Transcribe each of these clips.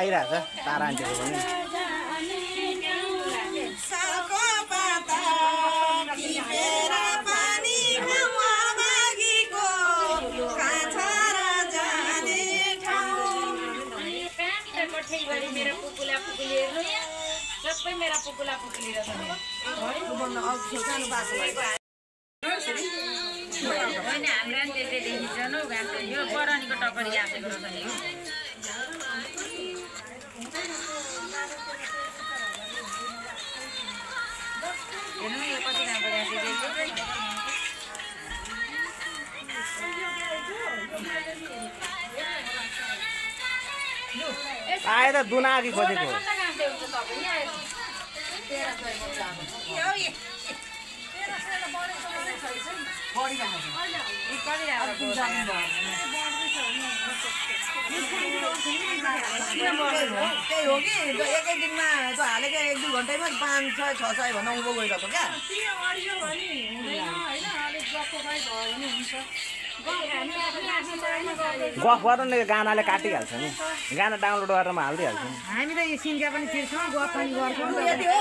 आइरहेछ तारा आन्टीको पनि मेरा पुकुला पुकुली सबै मेरा पुकुला पुकुली र होइन हाम्रो त्यसले देखिन्छ न यो बरानीको टकरी आएको रहेछ नि हेर्नु यो कति राम्रो आए त दुना अघि खोजेको त्यही हो कि एकै दिनमा हालेको 1-2 घन्टैमा 500-600 भन्दा उँभो गइरहेको क्या गफ गर्नु गानाले काटिहाल्छ नि गाना डाउनलोड गरेर म हालिदिइहाल्छु हामी त यो सिन्का पनि छिर्छौँ गफ पनि गर्छौँ यति हो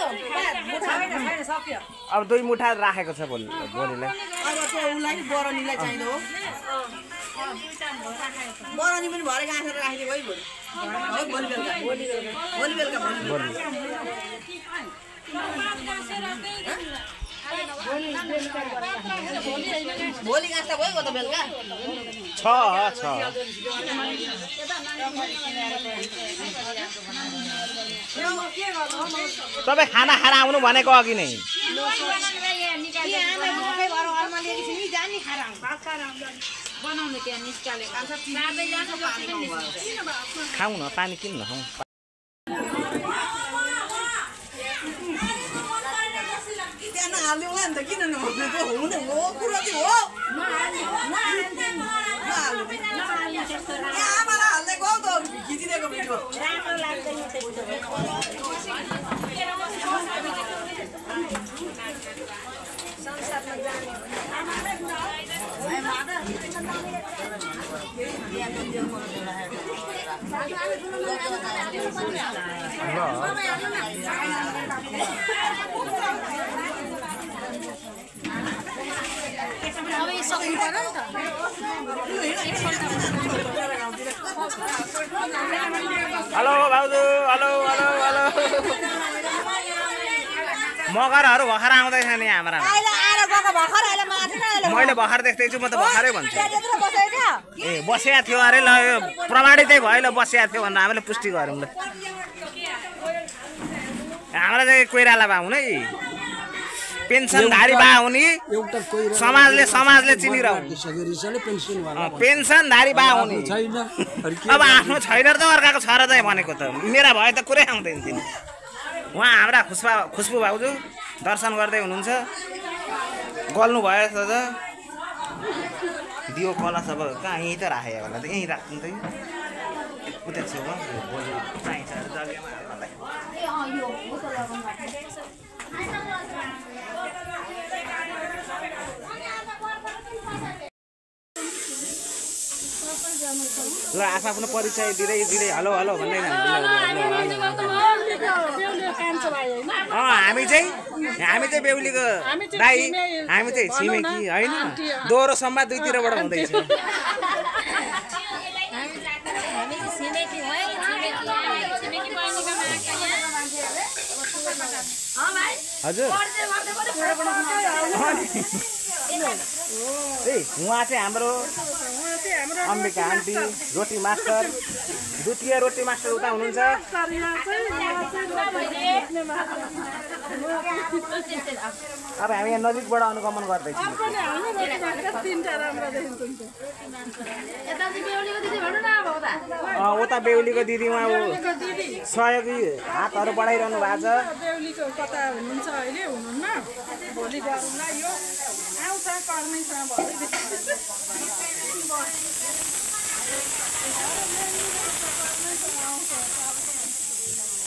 छैन सक्यो अब 2 मुठा राखेको छ भोलिलाई अब त्यो उलाई नि बरनीलाई चाहिन्छ हो बरनी पनि भरे गाँसेर राखिदिएको है भोलि भोलि बेलुका भोलि गाँस त गयो त बेलुका छ तपाईँ खाना खाएर आउनु भनेको अघि नै खाऊ न पानी किन नखाऊ हाल्यौँ नि त किन नहाल्नु हुने हो कुरो चाहिँ हो आमालाई हालिदिएको हौ त खिचिदिएको भिडियो हेलो भाउजू हेलो मगरहरू भर्खर आउँदैछ नि हाम्रा मैले भर्खर देख्दैछु म त भर्खरै भन्छु ए बसेको थियो अरे ल यो प्रमाणितै भयो ल बसेको थियो भनेर हामीले पुष्टि गरौँ ल हाम्रो चाहिँ कोइराला बा हुने पेन्सनधारी बा हुने समाजले चिनिरहनु पेन्सनधारी बा हुने अब आफ्नो छैन त अर्काको छ र चाहिँ भनेको त मेरा भए त कुरै आउँदैन तिनी उहाँ हाम्रा खुसबु भाउजू दर्शन गर्दै हुनुहुन्छ गल्नु भयो त दियो कलश अब कहाँ यहीँ त राखेँ होला त यहीँ राख्नु त उता छेउमा चाहिन्छ जग्गामा ल आफ्नो परिचय दिँदै हेलो भन्दै हामी चाहिँ बेहुलीको दाइ हामी चाहिँ छिमेकी होइन दोहोरो सम्वाद दुईतिरबाट हुँदैछ हजुर ए उहाँ चाहिँ हाम्रो अम्बिका आन्टी रोटी मास्टर द्वितीय रोटी मास्टर उता हुनुहुन्छ अब हामी यहाँ नजिकबाट अनुगमन गर्दैछौँ उता बेहुलीको दिदी उहाँ सहयोगी हातहरू बढाइरहनु भएको छ बेहुलीको कता हुनुहुन्छ अहिले हुनुहुन्न भोलि गरौँला यो आउँछ कर्मैसँग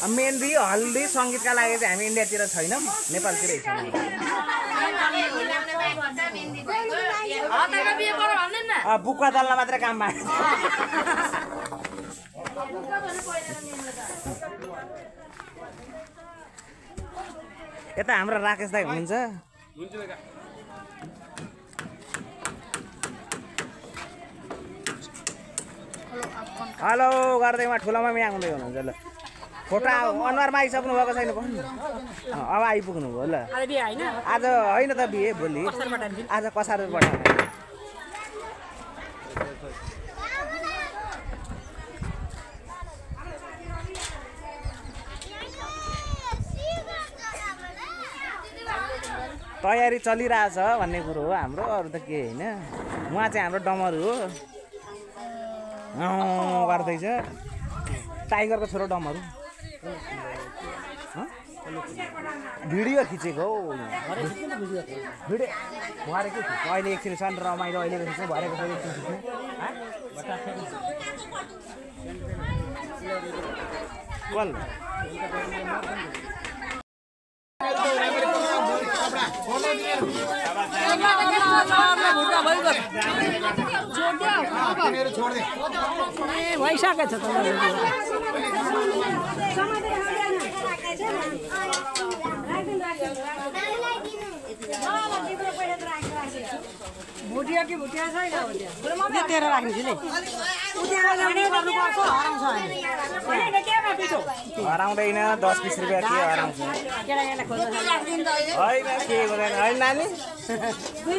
मेहन्दी हल्दी सङ्गीतका लागि चाहिँ हामी इन्डियातिर छैनौँ नेपालतिरै छौँ बुक्का दल्न मात्रै काम भएको यता हाम्रो राकेश दाइ हुनुहुन्छ हेलो गर्दै उहाँ ठुलोमा आउँदै हुनुहुन्छ ल फोटो अनुहारमा आइसक्नु भएको छैन भन्नु अब आइपुग्नु भयो ल आज होइन त बिहे भोलि आज कसारबाट तयारी चलिरहेछ भन्ने कुरो हो हाम्रो अरू त के होइन उहाँ चाहिँ हाम्रो डमरू हो गर्दैछ टाइगरको छोरो डमरू भिडियो खिचेको हौ भिडियो भरे के खिच्छ अहिले एकछिन सन रमाइलो अहिलेको खिच्नु भरेको फेरि एकछिन भइसकेको छ भुटिया कि भुटिया छैन तेरो राख्नु हराउँदैन 10-20 रुपियाँ के हराउँछ होइन के गर्दैन होइन नानी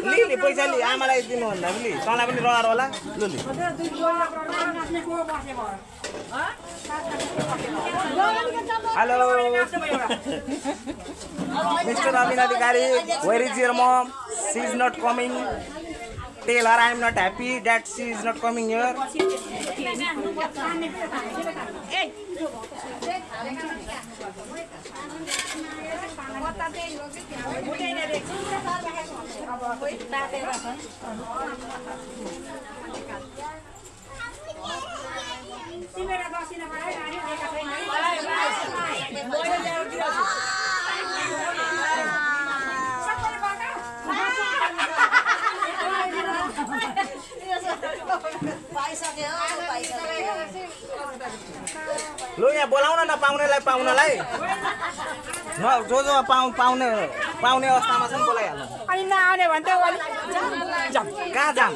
लि पैसा लि आमालाई दिनु भन्दा लि तँलाई पनि रहर होला लु लि hello mister Amin Adhikari where is your mum she is not coming tell her I am not happy that she is not coming here लो यहाँ बोलाउन न पाउनेलाई जो पाउने अवस्थामा छन् बोलाइहाल्नु कहाँ जाम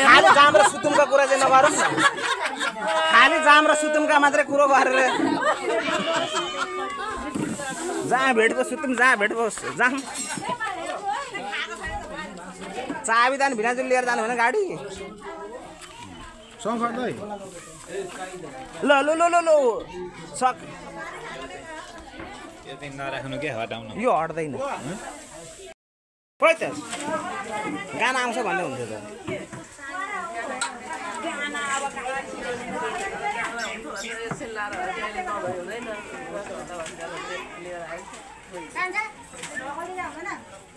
खालि जाम र सुतुमका कुरा चाहिँ नगरौँ न खालि जाम र सुतुमका मात्रै कुरो गरेर जहाँ भेटको सुतुम जहाँ भेटको जाम चाबी भिनाजुल लिएर जानु भने गाडी ल ल ल ल ल सक नराख्नु के हटाउनु यो हट्दैन खोइ त गाना आउँछ भन्दै हुन्थ्यो त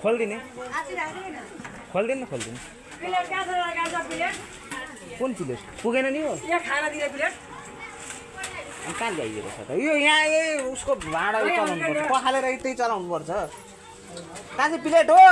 खोलिदिने कुन प्लेट पुगेन नि हो कहाँ ल्याइएको छ त यो यहाँ उसको भाँडा चलाउनु पर्छ पखालेर त्यही चलाउनु पर्छ कहाँ चाहिँ प्लेट हो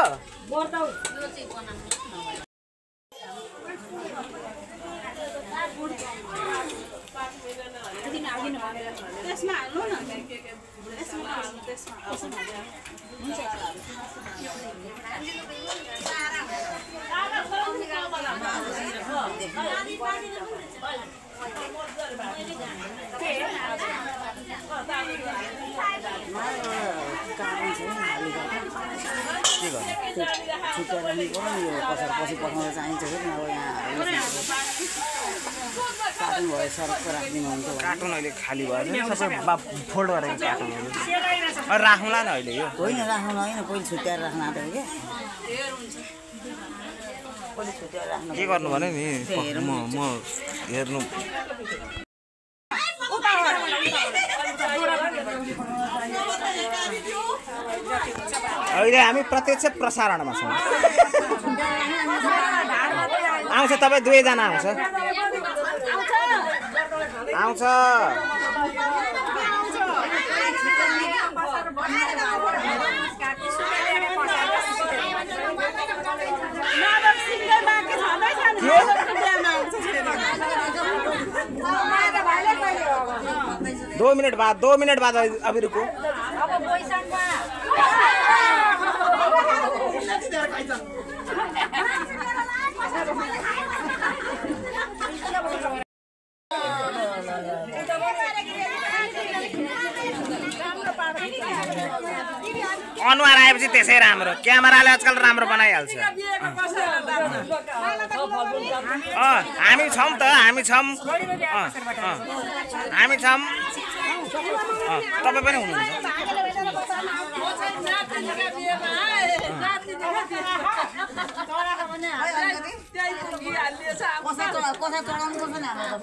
के गर्नु छुट्याएर राख्नु पर्यो नि यो कसरी पछि पठाउन चाहिन्छ कि अब यहाँ कार्टुन भयो सरक्क राखिदिनु हुन्छ कार्टुन अहिले खाली भयो सबै फोल्ड गरेको कार्टुनहरू राखौँला न अहिले यो होइन राख्नु होइन पहिले छुट्याएर राख्न आँटेको क्या पहिले छुट्याएर राख्नु के गर्नु भने नि म हेर्नु अहिले हामी प्रत्यक्ष प्रसारणमा छौँ आउँछ तपाईँ दुवैजना आउँछ दो मिनट बाद अभी रुको अनुहार आएपछि त्यसै राम्रो क्यामेराले आजकल राम्रो बनाइहाल्छ हामी छौँ तपाईँ पनि हुनुहुन्छ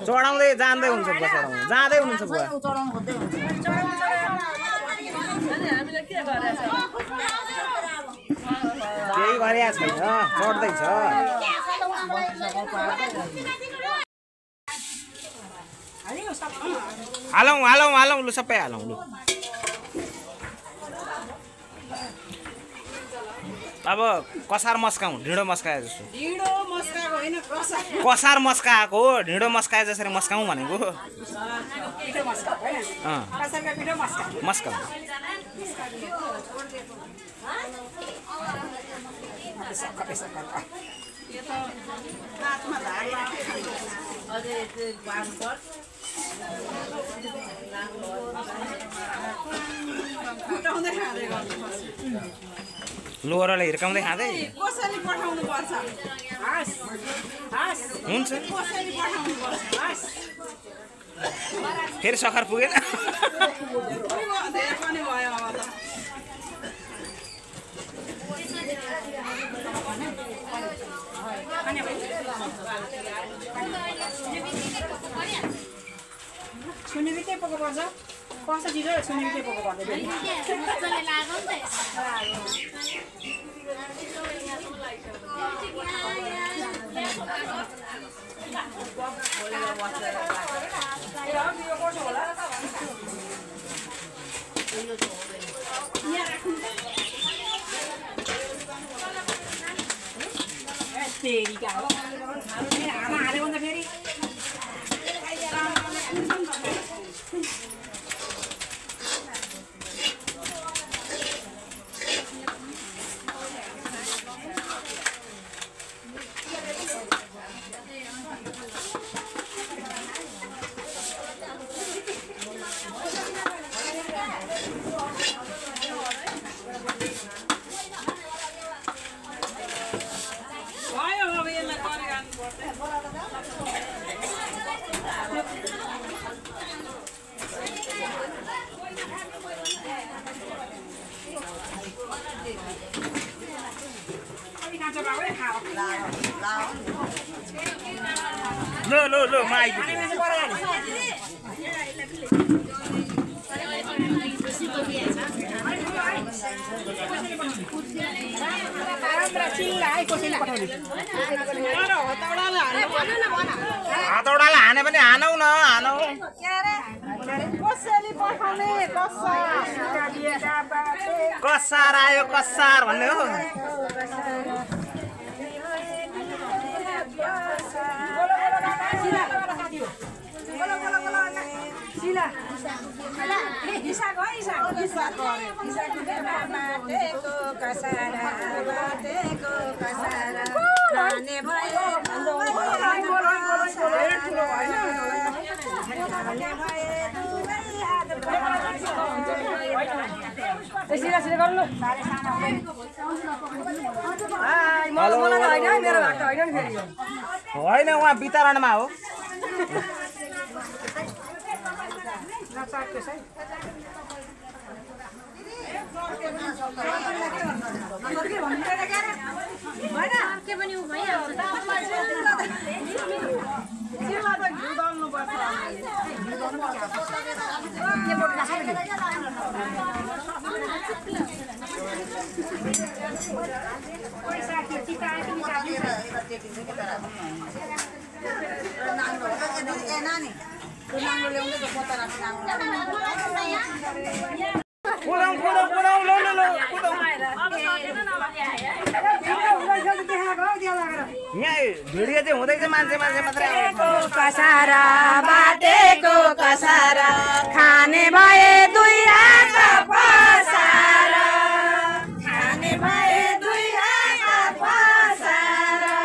चढाउँदै जाँदै हुन्छ जाँदै हुनुहुन्छ बुवा केही गरेका छैन चढ्दैछ हालौँ लु सबै हालौँ लु अब कसार मस्काउँ ढिँडो मस्काए जस्तो कसार मस्काएको हो ढिँडो मस्काए जसरी मस्काउँ भनेको मस्काउँ लोहरले हिर्काउँदै खाँदै हुन्छ फेरि सखर पुगेन छुनेबित्तिकै पको पर्छ कसरी र छुनेबित्तिकै पको पर्दैन हाल्यो भने फेरि लो म आइपुगेँ हतौडाले हाने पनि हानौ न हानौ कसार आयो कसार भन्ने हो होइन उहाँ वितरणमा हो यहाँ भिडियो चाहिँ हुँदैछ मान्छे मात्रै कसारा बाटेको कसारा खाने भए दुई हात पसारा खाने भए दुई हात पसारा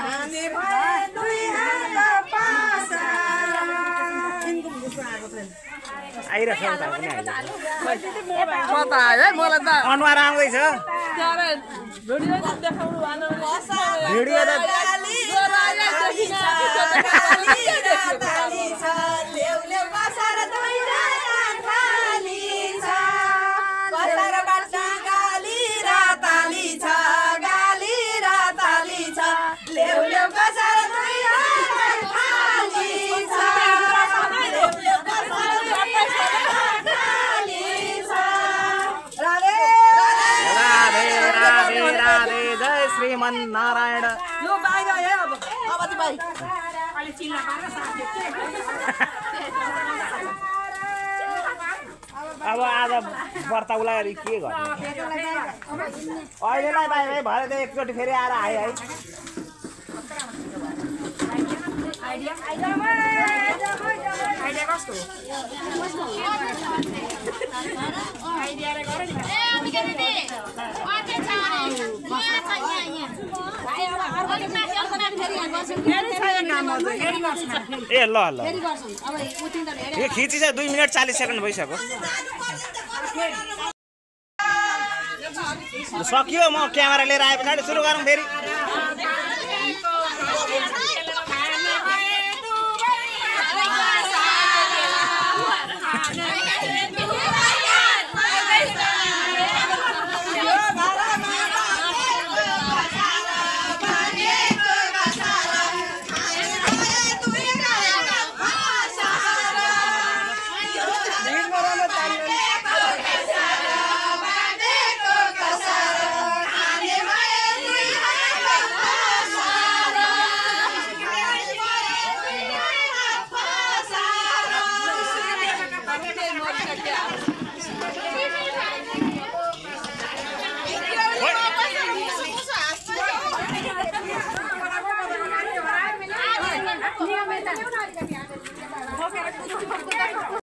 खाने भए दुई हात पसारा आइरहेको छ अनुहार आउँदैछ भिडियो देखाउनु भिडियो त श्रीमन नारायण यो बाहिर है अब ती बाहिर अब आज व्रत उलाई के गर्ने अहिलेलाई बाहिर भरे त एकचोटि फेरि आएर आयो है आइडिया कस्तो ए ल यो खिची चाहिँ 2 मिनट 40 सेकेन्ड भइसक्यो सकियो म क्यामेरा लिएर आए पछाडि सुरु गरौँ फेरि